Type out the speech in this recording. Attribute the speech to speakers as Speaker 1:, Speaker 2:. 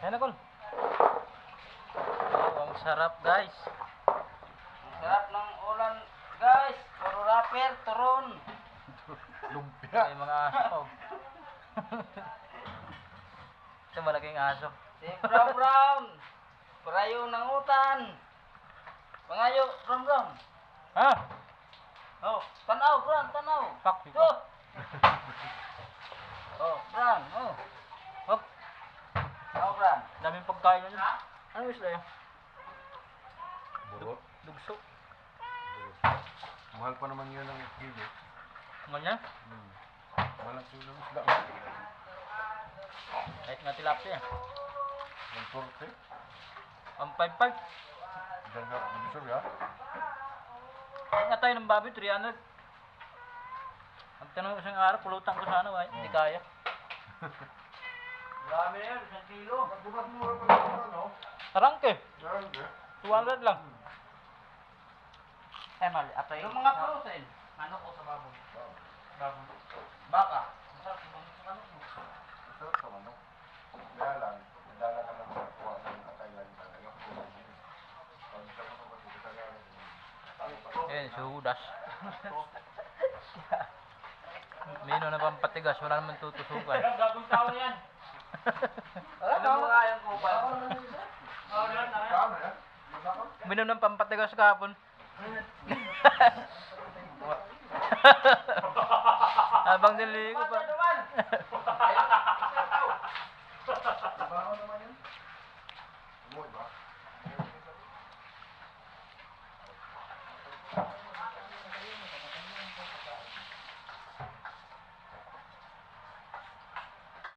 Speaker 1: Ayan na, Kol. Oh, ang sarap, guys.
Speaker 2: Ang sarap ng ulan, guys. Puro rapper, turon.
Speaker 3: Lumpia.
Speaker 1: May mga aso pa. Oh. Ito malaking aso.
Speaker 2: Si Brown Brown. Parayo ng utan. Pangayo, Brown Brown.
Speaker 1: Ha?
Speaker 2: Oh, tanaw, Brown, tanaw.
Speaker 1: Pak.
Speaker 2: Oh. Oh, Brown, oh.
Speaker 1: Hop.
Speaker 2: Oh, Brown.
Speaker 1: Daming pagkain na dyan. Ano isla yun?
Speaker 3: Burot.
Speaker 1: Lugso.
Speaker 3: Mahal pa naman yun ng kilo.
Speaker 1: Ganyan?
Speaker 3: Mahal ang kilo ng isda.
Speaker 1: Kahit nga tilapia.
Speaker 3: Ang torte.
Speaker 1: Ang 5-5.
Speaker 3: Diyan ka, nabisor ya.
Speaker 1: Kahit nga tayo ng baboy, 300. Ang tanong ko isang araw, pulutan ko sana, hindi kaya.
Speaker 2: Dami na yan, 1 kilo.
Speaker 3: Bukas mo rin pa ano?
Speaker 1: Arangke,
Speaker 3: Meron ka?
Speaker 1: 200 lang.
Speaker 2: Eh, mali. Atay. Yung mga protein. Manok o sa baboy? Baboy. Baka. Masarap yung manok sa manok mo.
Speaker 3: Masarap sa manok. Kaya lang, nadala ka lang sa kuha ng katailan talaga. Pag sa manok kasi talaga.
Speaker 1: Ayan, sudas. Mino na pampatigas, wala naman tutusukan.
Speaker 2: Gagong tao yan. Alam mo nga yung kupal. Oh, yan na yan.
Speaker 3: Kano yan?
Speaker 1: Minom ng pampatigas kahapon. Habang niligo pa.